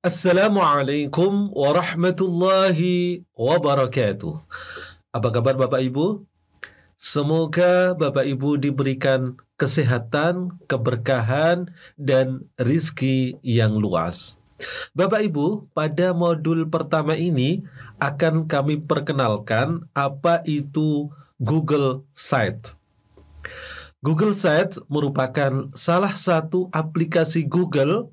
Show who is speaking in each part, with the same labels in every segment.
Speaker 1: Assalamualaikum warahmatullahi wabarakatuh. Apa kabar Bapak Ibu? Semoga Bapak Ibu diberikan kesehatan, keberkahan, dan rizki yang luas. Bapak Ibu, pada modul pertama ini akan kami perkenalkan apa itu Google Sites. Google Sites merupakan salah satu aplikasi Google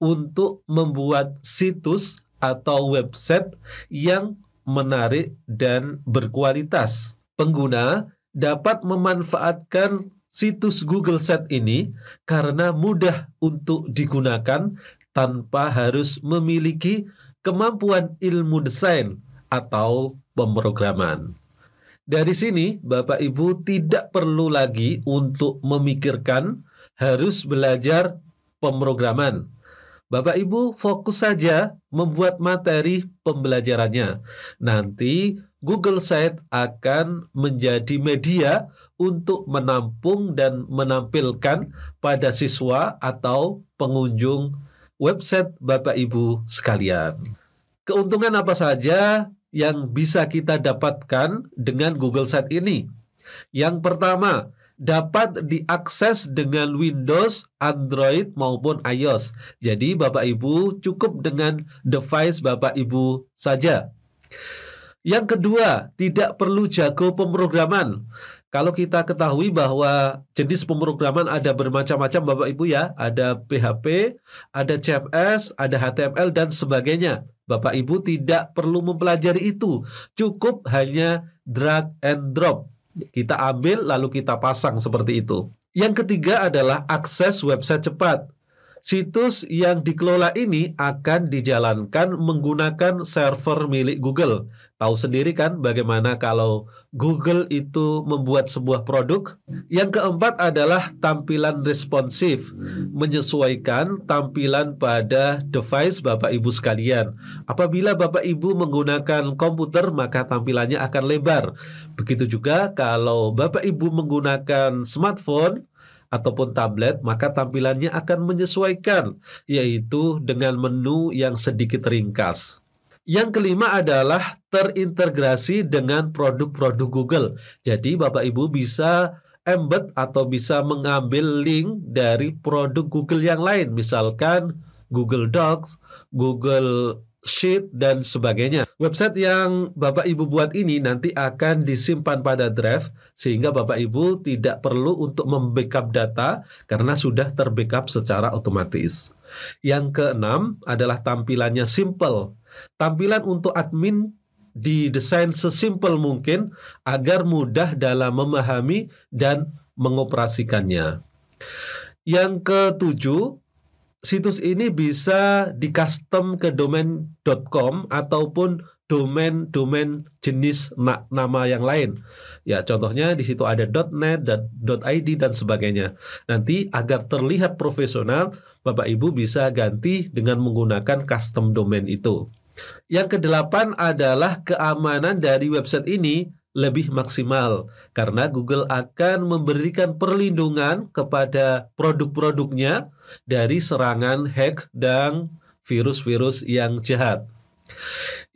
Speaker 1: untuk membuat situs atau website yang menarik dan berkualitas. Pengguna dapat memanfaatkan situs Google Sites ini karena mudah untuk digunakan tanpa harus memiliki kemampuan ilmu desain atau pemrograman. Dari sini, Bapak Ibu tidak perlu lagi untuk memikirkan harus belajar pemrograman. Bapak Ibu fokus saja membuat materi pembelajarannya. Nanti Google Sites akan menjadi media untuk menampung dan menampilkan pada siswa atau pengunjung website Bapak Ibu sekalian. Keuntungan apa saja yang bisa kita dapatkan dengan Google Sites ini? Yang pertama, dapat diakses dengan Windows, Android, maupun iOS. Jadi Bapak Ibu cukup dengan device Bapak Ibu saja. Yang kedua, tidak perlu jago pemrograman. Kalau kita ketahui bahwa jenis pemrograman ada bermacam-macam Bapak Ibu ya. Ada PHP, ada CMS, ada HTML, dan sebagainya. Bapak Ibu tidak perlu mempelajari itu. Cukup hanya drag and drop. Kita ambil lalu kita pasang seperti itu. Yang ketiga adalah akses website cepat. Situs yang dikelola ini akan dijalankan menggunakan server milik Google. Tahu sendiri kan bagaimana kalau Google itu membuat sebuah produk. Yang keempat adalah tampilan responsif, menyesuaikan tampilan pada device Bapak Ibu sekalian. Apabila Bapak Ibu menggunakan komputer, maka tampilannya akan lebar. Begitu juga kalau Bapak Ibu menggunakan smartphone ataupun tablet, maka tampilannya akan menyesuaikan, yaitu dengan menu yang sedikit ringkas. Yang kelima adalah terintegrasi dengan produk-produk Google. Jadi Bapak Ibu bisa embed atau bisa mengambil link dari produk Google yang lain, misalkan Google Docs, Google Sheet, dan sebagainya. Website yang Bapak Ibu buat ini nanti akan disimpan pada drive sehingga Bapak Ibu tidak perlu untuk membackup data karena sudah terbackup secara otomatis. Yang keenam adalah tampilannya simple. Tampilan untuk admin didesain sesimpel mungkin agar mudah dalam memahami dan mengoperasikannya. Yang ketujuh, situs ini bisa di-custom ke domain.com ataupun domain jenis nama yang lain. Ya, contohnya di situ ada .net, .id, dan sebagainya. Nanti agar terlihat profesional, Bapak Ibu bisa ganti dengan menggunakan custom domain itu. Yang kedelapan adalah keamanan dari website ini lebih maksimal karena Google akan memberikan perlindungan kepada produk-produknya dari serangan hack dan virus-virus yang jahat.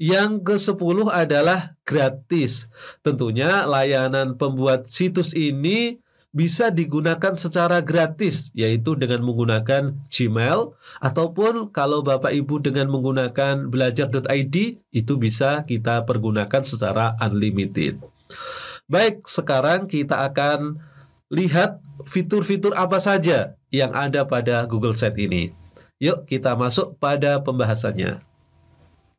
Speaker 1: Yang ke-10 adalah gratis. Tentunya layanan pembuat situs ini bisa digunakan secara gratis, yaitu dengan menggunakan Gmail, ataupun kalau Bapak Ibu dengan menggunakan belajar.id, itu bisa kita pergunakan secara unlimited. Baik, sekarang kita akan lihat fitur-fitur apa saja yang ada pada Google Sites ini. Yuk kita masuk pada pembahasannya.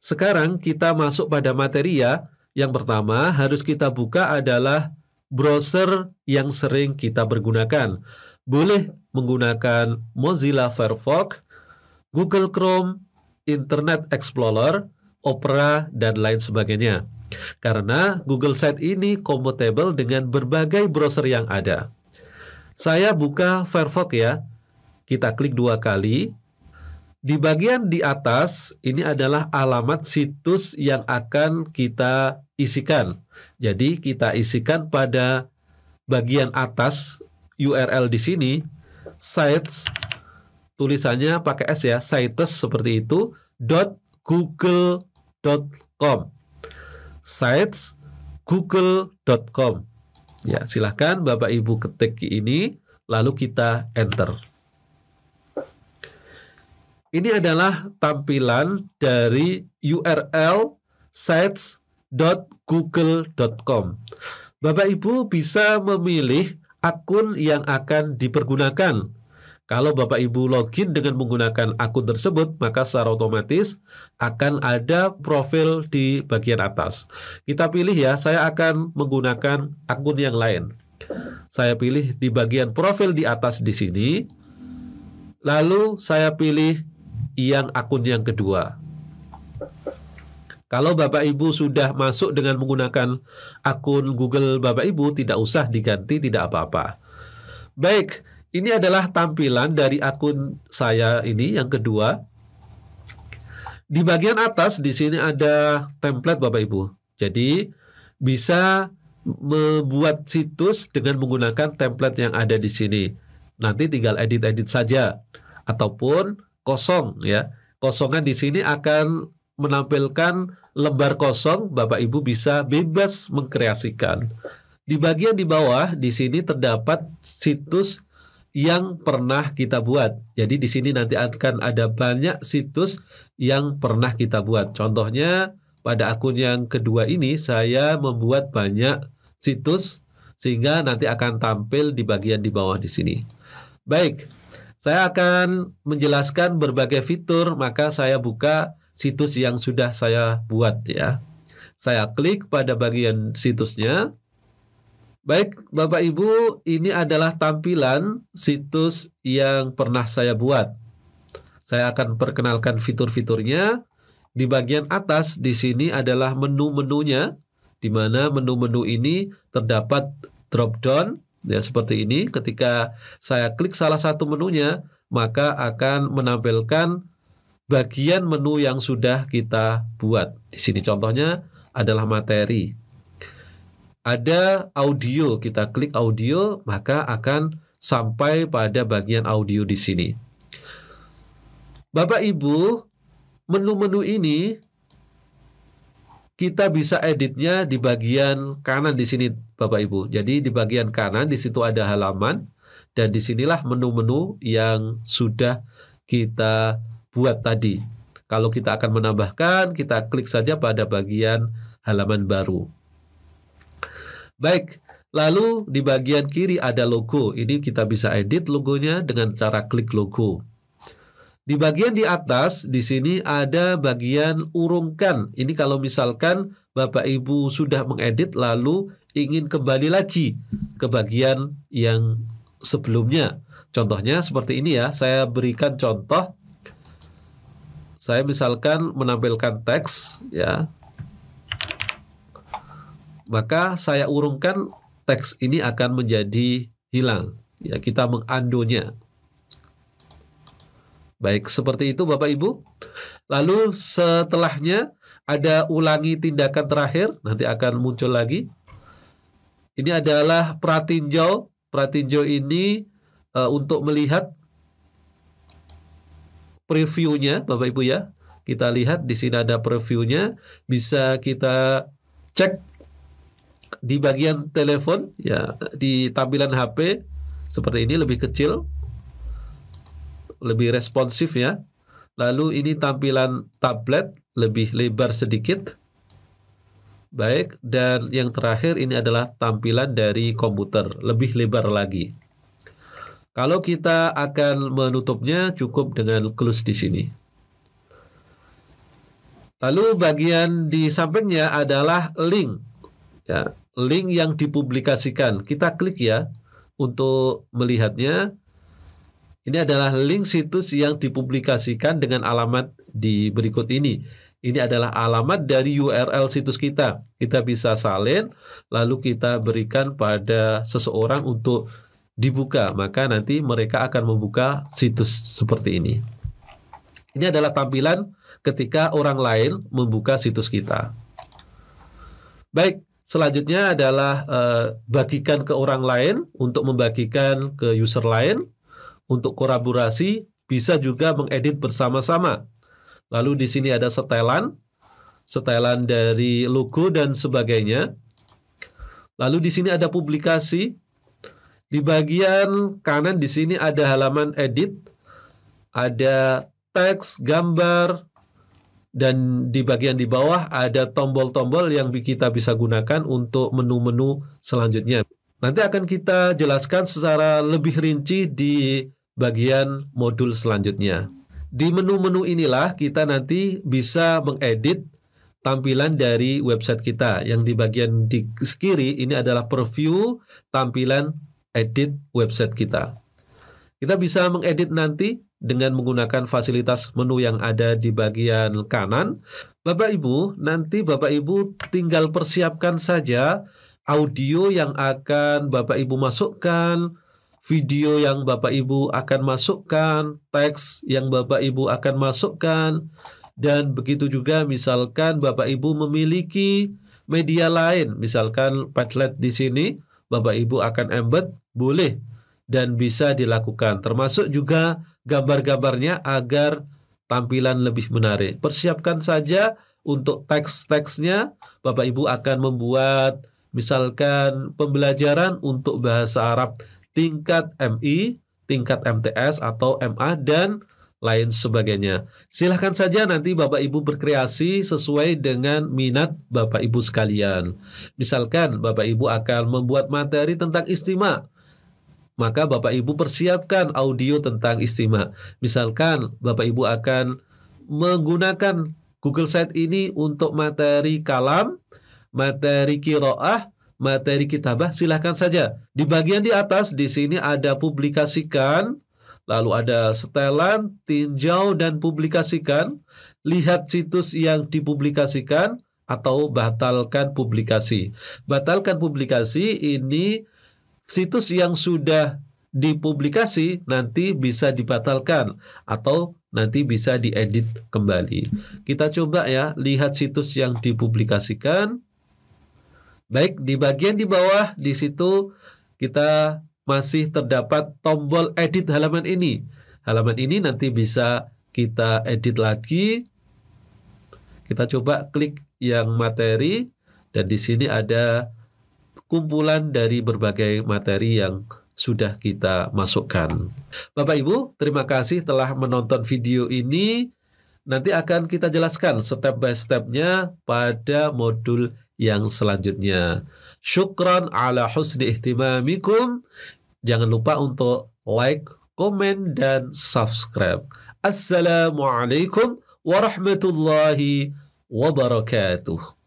Speaker 1: Sekarang kita masuk pada materi ya. Yang pertama harus kita buka adalah browser yang sering kita pergunakan. Boleh menggunakan Mozilla Firefox, Google Chrome, Internet Explorer, Opera, dan lain sebagainya. Karena Google Sites ini compatible dengan berbagai browser yang ada. Saya buka Firefox ya. Kita klik 2 kali. Di bagian di atas ini adalah alamat situs yang akan kita isikan. Jadi kita isikan pada bagian atas URL di sini, sites, tulisannya pakai S ya, sites seperti itu. sites.google.com. sites.google.com. Ya, silahkan Bapak Ibu ketik ini, lalu kita enter. Ini adalah tampilan dari URL sites.google.com. Bapak Ibu bisa memilih akun yang akan dipergunakan. Kalau Bapak Ibu login dengan menggunakan akun tersebut, maka secara otomatis akan ada profil di bagian atas. Kita pilih ya, saya akan menggunakan akun yang lain. Saya pilih di bagian profil di atas di sini. Lalu saya pilih yang akun yang kedua. Kalau Bapak Ibu sudah masuk dengan menggunakan akun Google Bapak Ibu, tidak usah diganti, tidak apa-apa. Baik, ini adalah tampilan dari akun saya ini yang kedua. Di bagian atas di sini ada template Bapak Ibu. Jadi bisa membuat situs dengan menggunakan template yang ada di sini. Nanti tinggal edit-edit saja ataupun kosong ya. Kosongan di sini akan menampilkan lembar kosong, Bapak Ibu bisa bebas mengkreasikan. Di bagian di bawah di sini terdapat situs yang pernah kita buat. Jadi di sini nanti akan ada banyak situs yang pernah kita buat. Contohnya pada akun yang kedua ini saya membuat banyak situs sehingga nanti akan tampil di bagian di bawah di sini. Baik. Saya akan menjelaskan berbagai fitur, maka saya buka situs yang sudah saya buat ya. Saya klik pada bagian situsnya. Baik, Bapak Ibu, ini adalah tampilan situs yang pernah saya buat. Saya akan perkenalkan fitur-fiturnya. Di bagian atas di sini adalah menu-menunya, di mana menu-menu ini terdapat drop down. Ya, seperti ini. Ketika saya klik salah satu menunya, maka akan menampilkan bagian menu yang sudah kita buat. Di sini contohnya adalah materi. Ada audio, kita klik audio, maka akan sampai pada bagian audio di sini. Bapak Ibu, menu-menu ini kita bisa editnya di bagian kanan di sini, Bapak Ibu. Jadi di bagian kanan di situ ada halaman dan disinilah menu-menu yang sudah kita buat tadi. Kalau kita akan menambahkan, kita klik saja pada bagian halaman baru. Baik, lalu di bagian kiri ada logo. Ini kita bisa edit logonya dengan cara klik logo. Di bagian di atas, di sini ada bagian urungkan. Ini kalau misalkan Bapak Ibu sudah mengedit lalu ingin kembali lagi ke bagian yang sebelumnya. Contohnya seperti ini ya, saya berikan contoh. Saya misalkan menampilkan teks ya. Maka saya urungkan teks ini akan menjadi hilang. Ya, kita mengunduhnya. Baik, seperti itu Bapak Ibu. Lalu setelahnya ada ulangi tindakan terakhir, nanti akan muncul lagi. Ini adalah pratinjau. Pratinjau ini untuk melihat previewnya, Bapak Ibu ya. Kita lihat di sini ada previewnya, bisa kita cek di bagian telepon ya, di tampilan HP seperti ini lebih kecil, lebih responsif ya. Lalu ini tampilan tablet lebih lebar sedikit. Baik, dan yang terakhir ini adalah tampilan dari komputer, lebih lebar lagi. Kalau kita akan menutupnya cukup dengan close di sini. Lalu bagian di sampingnya adalah link. Ya, link yang dipublikasikan. Kita klik ya untuk melihatnya. Ini adalah link situs yang dipublikasikan dengan alamat di berikut ini. Ini adalah alamat dari URL situs kita. Kita bisa salin, lalu kita berikan pada seseorang untuk dibuka. Maka nanti mereka akan membuka situs seperti ini. Ini adalah tampilan ketika orang lain membuka situs kita. Baik, selanjutnya adalah bagikan ke orang lain untuk membagikan ke user lain. Untuk kolaborasi bisa juga mengedit bersama-sama. Lalu di sini ada setelan dari logo dan sebagainya. Lalu di sini ada publikasi. Di bagian kanan di sini ada halaman edit, ada teks, gambar, dan di bagian di bawah ada tombol-tombol yang kita bisa gunakan untuk menu-menu selanjutnya. Nanti akan kita jelaskan secara lebih rinci di bagian modul selanjutnya. Di menu-menu inilah kita nanti bisa mengedit tampilan dari website kita. Yang di bagian di kiri ini adalah preview tampilan edit website kita. Kita bisa mengedit nanti dengan menggunakan fasilitas menu yang ada di bagian kanan. Bapak Ibu, nanti Bapak Ibu tinggal persiapkan saja audio yang akan Bapak Ibu masukkan, video yang Bapak Ibu akan masukkan, teks yang Bapak Ibu akan masukkan, dan begitu juga misalkan Bapak Ibu memiliki media lain, misalkan Padlet di sini, Bapak Ibu akan embed, boleh dan bisa dilakukan. Termasuk juga gambar-gambarnya agar tampilan lebih menarik. Persiapkan saja untuk teks-teksnya. Bapak Ibu akan membuat misalkan pembelajaran untuk bahasa Arab tingkat MI, tingkat MTS atau MA dan lain sebagainya. Silahkan saja nanti Bapak Ibu berkreasi sesuai dengan minat Bapak Ibu sekalian. Misalkan Bapak Ibu akan membuat materi tentang istima, maka Bapak Ibu persiapkan audio tentang istima. Misalkan Bapak Ibu akan menggunakan Google Site ini untuk materi kalam, materi qiraah, materi kitabah, silahkan saja. Di bagian di atas di sini ada publikasikan, lalu ada setelan, tinjau dan publikasikan. Lihat situs yang dipublikasikan atau batalkan publikasi. Batalkan publikasi ini situs yang sudah dipublikasi nanti bisa dibatalkan atau nanti bisa diedit kembali. Kita coba ya, lihat situs yang dipublikasikan. Baik, di bagian di bawah di situ kita masih terdapat tombol edit halaman ini. Halaman ini nanti bisa kita edit lagi. Kita coba klik yang materi dan di sini ada kumpulan dari berbagai materi yang sudah kita masukkan. Bapak Ibu, terima kasih telah menonton video ini. Nanti akan kita jelaskan step by step-nya pada modul yang selanjutnya. Syukran ala husni ihtimamikum. Jangan lupa untuk like, komen, dan subscribe. Assalamualaikum warahmatullahi wabarakatuh.